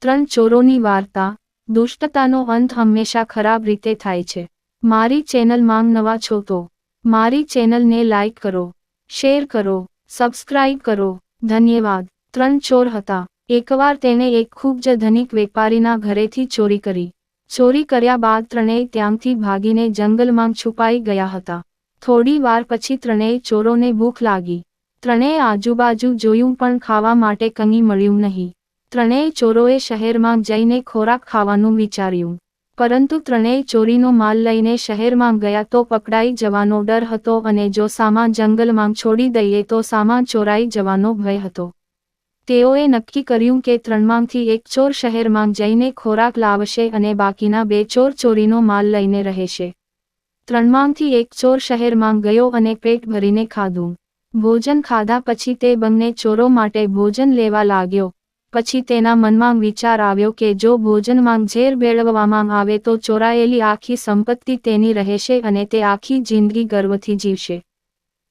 ત્રણ ચોરોની વાર્તા. દુષ્ટતાનો અંત હંમેશા ખરાબ રીતે થાય છે. મારી ચેનલમાં નવા છો તો મારી ચેનલને લાઈક કરો, શેર કરો, સબસ્ક્રાઇબ કરો. ધન્યવાદ. ત્રણ ચોર હતા. એકવાર તેણે એક ખૂબ જ ધનિક વેપારીના ઘરેથી ચોરી કરી. ચોરી કર્યા બાદ ત્રણેય ત્યાંથી ભાગીને જંગલમાં છુપાઈ ગયા હતા. થોડી વાર પછી ત્રણેય ચોરોને ભૂખ લાગી. ત્રણેય આજુબાજુ જોયું પણ ખાવા માટે કંઈ મળ્યું નહીં. ત્રણેય ચોરોએ શહેરમાં જઈને ખોરાક ખાવાનું વિચાર્યું. પરંતુ ત્રણેય ચોરીનો માલ લઈને શહેરમાં ગયા તો પકડાઈ જવાનો ડર હતો અને જો સામાન જંગલમાં છોડી દઈએ તો સામાન ચોરાઈ જવાનો ભય હતો. તેઓએ નક્કી કર્યું કે ત્રણમાંથી એક ચોર શહેરમાં જઈને ખોરાક લાવશે અને બાકીના બે ચોર ચોરીનો માલ લઈને રહેશે. ત્રણમાંથી એક ચોર શહેરમાં ગયો અને પેટ ભરીને ખાધું. ભોજન ખાધા પછી તે બંને ચોરો માટે ભોજન લેવા લાગ્યો. પછી તેના મનમાં વિચાર આવ્યો કે જો ભોજનમાં ઝેર ભેળવવામાં આવે તો ચોરાયેલી આખી સંપત્તિ તેની રહેશે અને તે આખી જિંદગી ગર્વથી જીવશે.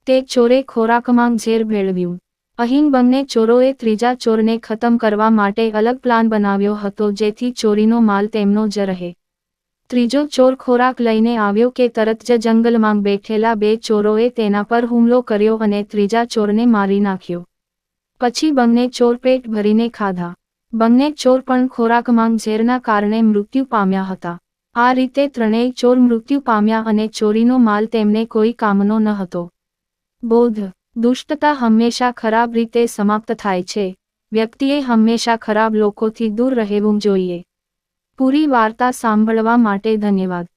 તે ચોરે ખોરાકમાં ઝેર ભેળવ્યું. અહીં બંને ચોરોએ ત્રીજા ચોરને ખતમ કરવા માટે અલગ પ્લાન બનાવ્યો હતો જેથી ચોરીનો માલ તેમનો જ રહે. ત્રીજો ચોર ખોરાક લઈને આવ્યો કે તરત જ જંગલમાં બેઠેલા બે ચોરોએ તેના પર હુમલો કર્યો અને ત્રીજા ચોરને મારી નાખ્યો. પછી બંને ચોર પેટ ભરીને ખાધા. બંને ચોર પણ ખોરાકમાં ઝેરના કારણે મૃત્યુ પામ્યા હતા. આ રીતે ત્રણેય ચોર મૃત્યુ પામ્યા અને ચોરીનો માલ તેમને કોઈ કામનો ન હતો. બોધ. દુષ્ટતા હંમેશા ખરાબ રીતે સમાપ્ત થાય છે. વ્યક્તિએ હંમેશા ખરાબ લોકોથી દૂર રહેવું જોઈએ. પૂરી વાર્તા સાંભળવા માટે ધન્યવાદ.